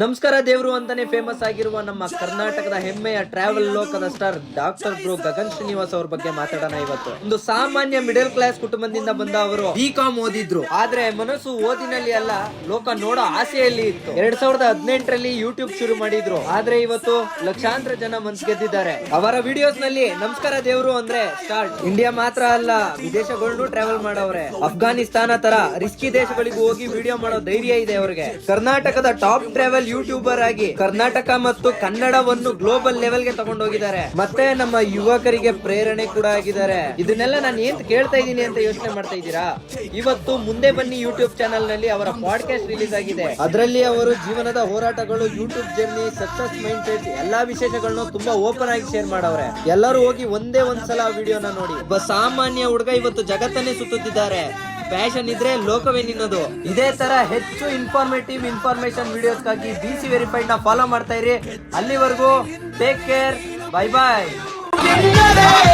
ನಮಸ್ಕಾರ ದೇವ್ರು ಅಂತಾನೆ ಫೇಮಸ್ ಆಗಿರುವ ನಮ್ಮ ಕರ್ನಾಟಕದ ಹೆಮ್ಮೆಯ ಟ್ರಾವೆಲ್ ಲೋಕದ star doctor bro Gagan Srinivas ಅವ್ರ ಬಗ್ಗೆ ಮಾತಾಡೋಣ ಇವತ್ತು. ಒಂದು ಸಾಮಾನ್ಯ ಮಿಡಲ್ ಕ್ಲಾಸ್ ಕುಟುಂಬದಿಂದ ಬಂದ ಅವರು BCom ಓದಿದ್ರು. ಆದ್ರೆ ಮನಸ್ಸು ಓದಿನಲ್ಲಿ ಅಲ್ಲ, ಲೋಕ ನೋಡೋ ಆಸೆಯಲ್ಲಿ ಇತ್ತು. 2018ರಲ್ಲಿ ಯೂಟ್ಯೂಬ್ ಶುರು ಮಾಡಿದ್ರು. ಆದ್ರೆ ಇವತ್ತು ಲಕ್ಷಾಂತರ ಜನ ಮನ್ಸ್ ಗೆದ್ದಿದ್ದಾರೆ. ಅವರ ವಿಡಿಯೋಸ್ ನಲ್ಲಿ ನಮಸ್ಕಾರ ದೇವ್ರು ಅಂದ್ರೆ ಸ್ಟಾರ್ಟ್. ಇಂಡಿಯಾ ಮಾತ್ರ ಅಲ್ಲ, ವಿದೇಶಗಳನ್ನು ಟ್ರಾವೆಲ್ ಮಾಡವ್ರೆ. ಅಫ್ಘಾನಿಸ್ತಾನ ತರ ರಿಸ್ಕಿ ದೇಶಗಳಿಗೂ ಹೋಗಿ ವಿಡಿಯೋ ಮಾಡೋ ಧೈರ್ಯ ಇದೆ ಅವರಿಗೆ. ಕರ್ನಾಟಕದ ಟಾಪ್ ಟ್ರಾವೆಲ್ ಯೂಟ್ಯೂಬರ್ ಆಗಿ ಕರ್ನಾಟಕ ಮತ್ತು ಕನ್ನಡವನ್ನು ಗ್ಲೋಬಲ್ ಲೆವೆಲ್ ಗೆ ತಗೊಂಡೋಗಿದ್ದಾರೆ. ಮತ್ತೆ ನಮ್ಮ ಯುವಕರಿಗೆ ಪ್ರೇರಣೆ ಕೂಡ ಆಗಿದ್ದಾರೆ. ಇದನ್ನೆಲ್ಲ ನಾನು ಏನ್ ಕೇಳ್ತಾ ಇದ್ದೀನಿ ಅಂತ ಯೋಚನೆ ಮಾಡ್ತಾ ಇದ್ದೀರಾ? ಇವತ್ತು ಮುಂದೆ ಬನ್ನಿ ಯೂಟ್ಯೂಬ್ ಚಾನೆಲ್ ನಲ್ಲಿ ಅವರ ಪಾಡ್ಕಾಸ್ಟ್ ರಿಲೀಸ್ ಆಗಿದೆ. ಅದರಲ್ಲಿ ಅವರು ಜೀವನದ ಹೋರಾಟಗಳು, YouTube journey, success mind set ಎಲ್ಲಾ ವಿಶೇಷಗಳನ್ನು ತುಂಬಾ ಓಪನ್ ಆಗಿ ಶೇರ್ ಮಾಡವ್ರೆ. ಎಲ್ಲರೂ ಹೋಗಿ ಒಂದೇ ಒಂದ್ಸಲ ವಿಡಿಯೋನ ನೋಡಿ. ಒಬ್ಬ ಸಾಮಾನ್ಯ ಹುಡುಗ ಇವತ್ತು ಜಗತ್ತನ್ನೇ ಸುತ್ತುತ್ತಿದ್ದಾರೆ. ಪ್ಯಾಷನ್ ಇದ್ರೆ ಲೋಕವೇ ನಿನ್ನದು. ಇದೇ ತರ ಹೆಚ್ಚು ಇನ್ಫಾರ್ಮೇಶನ್ ವಿಡಿಯೋಸ್ಗಾಗಿ BC ವೆರಿಫೈಡ್ ನ ಫಾಲೋ ಮಾಡ್ತಾ ಇರಿ. ಅಲ್ಲಿವರೆಗೂ ಟೇಕ್ ಕೇರ್, ಬೈ ಬಾಯ್.